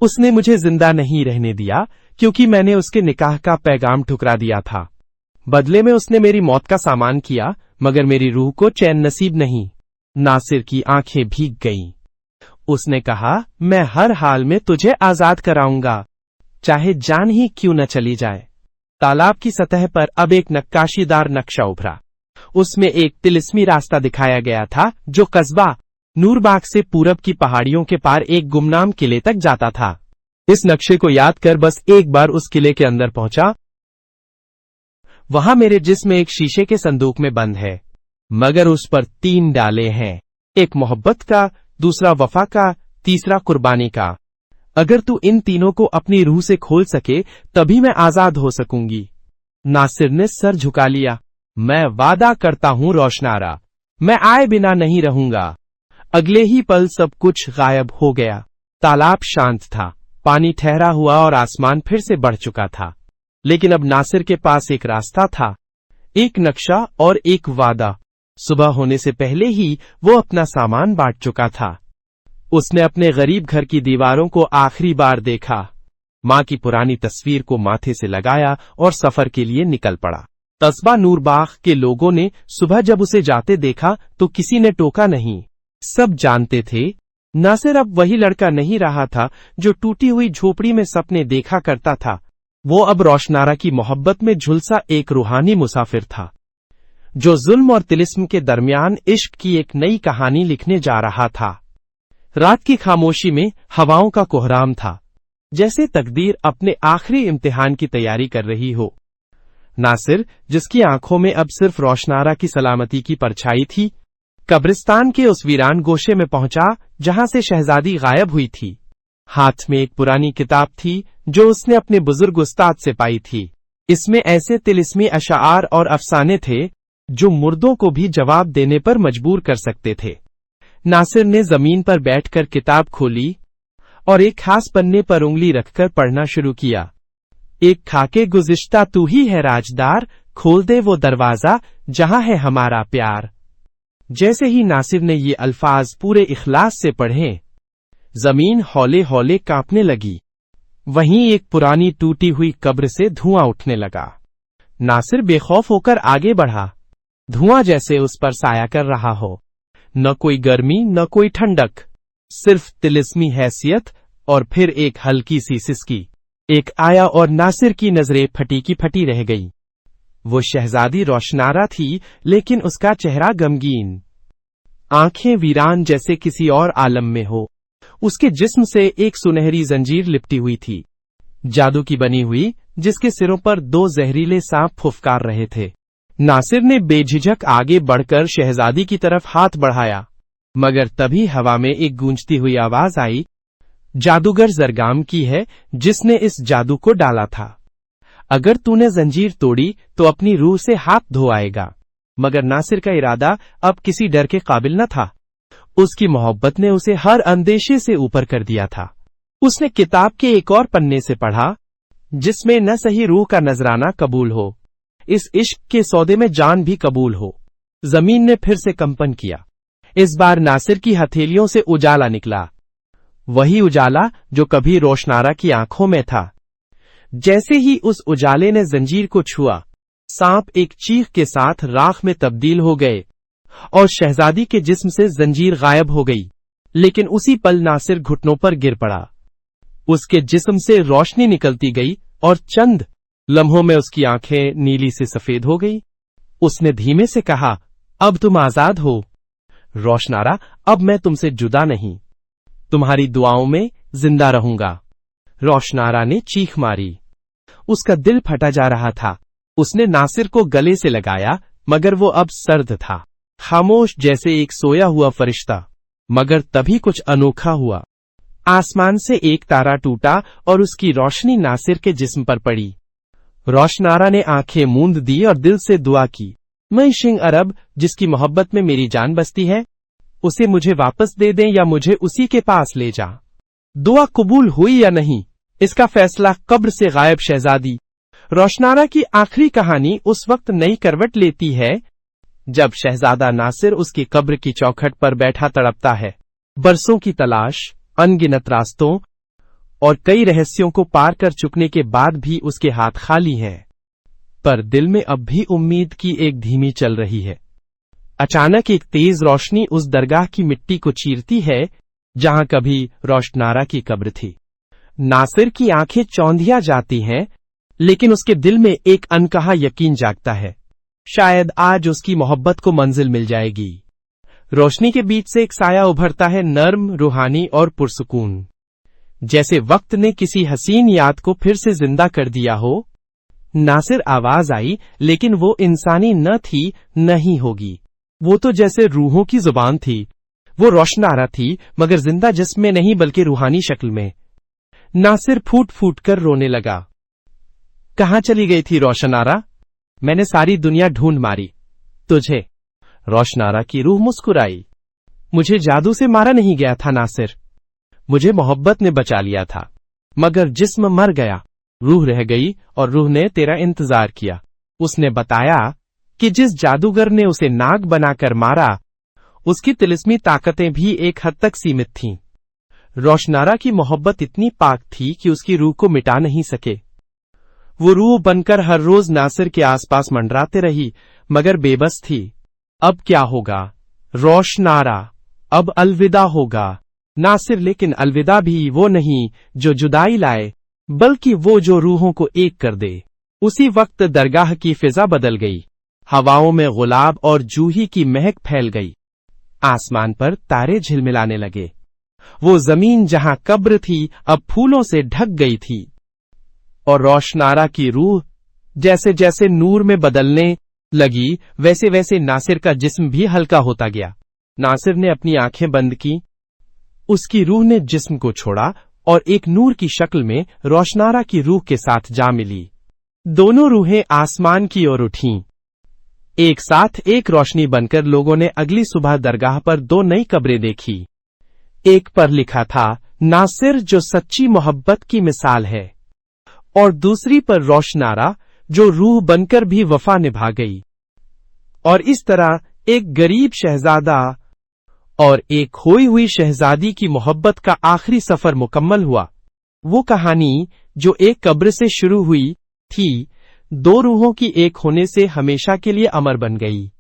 उसने मुझे जिंदा नहीं रहने दिया क्योंकि मैंने उसके निकाह का पैगाम ठुकरा दिया था। बदले में उसने मेरी मौत का सामान किया, मगर मेरी रूह को चैन नसीब नहीं। नासिर की आंखें भीग गईं। उसने कहा, मैं हर हाल में तुझे आजाद कराऊंगा, चाहे जान ही क्यों न चली जाए। तालाब की सतह पर अब एक नक्काशीदार नक्शा उभरा। उसमें एक तिलिस्मी रास्ता दिखाया गया था जो कस्बा नूरबाग से पूरब की पहाड़ियों के पार एक गुमनाम किले तक जाता था। इस नक्शे को याद कर बस एक बार उस किले के अंदर पहुंचा। वहां मेरे जिस्म एक शीशे के संदूक में बंद है, मगर उस पर 3 डाले हैं, एक मोहब्बत का, दूसरा वफा का, तीसरा कुर्बानी का। अगर तू इन तीनों को अपनी रूह से खोल सके तभी मैं आजाद हो सकूंगी। नासिर ने सर झुका लिया। मैं वादा करता हूं रोशनारा, मैं आए बिना नहीं रहूंगा। अगले ही पल सब कुछ गायब हो गया। तालाब शांत था, पानी ठहरा हुआ और आसमान फिर से बढ़ चुका था। लेकिन अब नासिर के पास एक रास्ता था, एक नक्शा और एक वादा। सुबह होने से पहले ही वो अपना सामान बांट चुका था। उसने अपने गरीब घर की दीवारों को आखिरी बार देखा, मां की पुरानी तस्वीर को माथे से लगाया और सफर के लिए निकल पड़ा। कस्बा नूरबाग के लोगों ने सुबह जब उसे जाते देखा तो किसी ने टोका नहीं। सब जानते थे नासिर अब वही लड़का नहीं रहा था जो टूटी हुई झोपड़ी में सपने देखा करता था। वो अब रोशनारा की मोहब्बत में झुलसा एक रूहानी मुसाफिर था, जो जुल्म और तिलिस्म के दरमियान इश्क की एक नई कहानी लिखने जा रहा था। रात की खामोशी में हवाओं का कोहराम था, जैसे तकदीर अपने आखिरी इम्तिहान की तैयारी कर रही हो। नासिर, जिसकी आंखों में अब सिर्फ रोशनारा की सलामती की परछाई थी, कब्रिस्तान के उस वीरान गोशे में पहुंचा जहां से शहजादी गायब हुई थी। हाथ में एक पुरानी किताब थी जो उसने अपने बुजुर्ग उस्ताद से पाई थी। इसमें ऐसे तिलिस्मी अशाआर और अफसाने थे जो मुर्दों को भी जवाब देने पर मजबूर कर सकते थे। नासिर ने जमीन पर बैठकर किताब खोली और एक खास पन्ने पर उंगली रखकर पढ़ना शुरू किया। एक खाके गुज़िश्ता तू ही है राजदार, खोल दे वो दरवाजा जहां है हमारा प्यार। जैसे ही नासिर ने ये अल्फाज पूरे इखलास से पढ़े, जमीन हौले हौले कांपने लगी। वहीं एक पुरानी टूटी हुई कब्र से धुआं उठने लगा। नासिर बेखौफ होकर आगे बढ़ा, धुआं जैसे उस पर साया कर रहा हो। न कोई गर्मी न कोई ठंडक, सिर्फ तिलिस्मी हैसियत और फिर एक हल्की सी सिसकी। एक आया और नासिर की नजरें फटी की फटी रह गई। वो शहजादी रोशनारा थी, लेकिन उसका चेहरा गमगीन, आंखें वीरान जैसे किसी और आलम में हो। उसके जिस्म से एक सुनहरी जंजीर लिपटी हुई थी, जादू की बनी हुई, जिसके सिरों पर 2 जहरीले सांप फुफकार रहे थे। नासिर ने बेझिझक आगे बढ़कर शहजादी की तरफ हाथ बढ़ाया, मगर तभी हवा में एक गूंजती हुई आवाज आई, जादूगर जरगाम की है जिसने इस जादू को डाला था। अगर तूने जंजीर तोड़ी तो अपनी रूह से हाथ धो आएगा। मगर नासिर का इरादा अब किसी डर के काबिल न था। उसकी मोहब्बत ने उसे हर अंदेशे से ऊपर कर दिया था। उसने किताब के एक और पन्ने से पढ़ा, जिसमें न सही रूह का नजराना कबूल हो, इस इश्क के सौदे में जान भी कबूल हो। जमीन ने फिर से कंपन किया। इस बार नासिर की हथेलियों से उजाला निकला, वही उजाला जो कभी रोशनारा की आंखों में था। जैसे ही उस उजाले ने जंजीर को छुआ, सांप एक चीख के साथ राख में तब्दील हो गए और शहजादी के जिस्म से जंजीर गायब हो गई। लेकिन उसी पल नासिर घुटनों पर गिर पड़ा। उसके जिस्म से रोशनी निकलती गई और चंद लम्हों में उसकी आंखें नीली से सफेद हो गई। उसने धीमे से कहा, अब तुम आजाद हो रोशनारा, अब मैं तुमसे जुदा नहीं, तुम्हारी दुआओं में जिंदा रहूंगा। रोशनारा ने चीख मारी। उसका दिल फटा जा रहा था। उसने नासिर को गले से लगाया, मगर वो अब सर्द था, खामोश जैसे एक सोया हुआ फरिश्ता। मगर तभी कुछ अनोखा हुआ। आसमान से एक तारा टूटा और उसकी रोशनी नासिर के जिस्म पर पड़ी। रोशनारा ने आंखें मूंद दी और दिल से दुआ की, मैं शिंग अरब, जिसकी मोहब्बत में मेरी जान बसती है, उसे मुझे वापस दे दें या मुझे उसी के पास ले जा। दुआ कबूल हुई या नहीं, इसका फैसला कब्र से गायब शहजादी रोशनारा की आखिरी कहानी उस वक्त नई करवट लेती है जब शहजादा नासिर उसकी कब्र की चौखट पर बैठा तड़पता है। बरसों की तलाश, अनगिनत रास्तों और कई रहस्यों को पार कर चुकने के बाद भी उसके हाथ खाली हैं, पर दिल में अब भी उम्मीद की एक धीमी चल रही है। अचानक एक तेज रोशनी उस दरगाह की मिट्टी को चीरती है जहां कभी रोशनारा की कब्र थी। नासिर की आंखें चौंधिया जाती हैं, लेकिन उसके दिल में एक अनकहा यकीन जागता है, शायद आज उसकी मोहब्बत को मंजिल मिल जाएगी। रोशनी के बीच से एक साया उभरता है, नर्म, रूहानी और पुरसुकून, जैसे वक्त ने किसी हसीन याद को फिर से जिंदा कर दिया हो। नासिर आवाज आई, लेकिन वो इंसानी न थी, न ही होगी। वो तो जैसे रूहों की जुबान थी। वो रोशनारा थी, मगर जिंदा जिस्म में नहीं बल्कि रूहानी शक्ल में। नासिर फूट फूट कर रोने लगा। कहाँ चली गई थी रोशनारा? मैंने सारी दुनिया ढूंढ मारी, तुझे। रोशनारा की रूह मुस्कुराई। मुझे जादू से मारा नहीं गया था नासिर, मुझे मोहब्बत ने बचा लिया था। मगर जिस्म मर गया, रूह रह गई और रूह ने तेरा इंतजार किया। उसने बताया कि जिस जादूगर ने उसे नाग बनाकर मारा, उसकी तिलिस्मी ताकतें भी एक हद तक सीमित थीं। रोशनारा की मोहब्बत इतनी पाक थी कि उसकी रूह को मिटा नहीं सके। वो रूह बनकर हर रोज नासिर के आसपास मंडराते रही, मगर बेबस थी। अब क्या होगा? रोशनारा, अब अलविदा होगा नासिर। लेकिन अलविदा भी वो नहीं जो जुदाई लाए, बल्कि वो जो रूहों को एक कर दे। उसी वक्त दरगाह की फिजा बदल गई। हवाओं में गुलाब और जूही की महक फैल गई। आसमान पर तारे झिलमिलाने लगे। वो जमीन जहां कब्र थी अब फूलों से ढक गई थी, और रोशनारा की रूह जैसे जैसे नूर में बदलने लगी, वैसे वैसे नासिर का जिस्म भी हल्का होता गया। नासिर ने अपनी आंखें बंद की। उसकी रूह ने जिस्म को छोड़ा और एक नूर की शक्ल में रोशनारा की रूह के साथ जा मिली। दोनों रूहें आसमान की ओर उठीं। एक साथ एक रोशनी बनकर लोगों ने अगली सुबह दरगाह पर दो नई कब्रें देखी। एक पर लिखा था नासिर, जो सच्ची मोहब्बत की मिसाल है, और दूसरी पर रोशनारा, जो रूह बनकर भी वफा निभा गई। और इस तरह एक गरीब शहजादा और एक खोई हुई शहजादी की मोहब्बत का आखिरी सफर मुकम्मल हुआ। वो कहानी जो एक कब्र से शुरू हुई थी, दो रूहों की एक होने से हमेशा के लिए अमर बन गई।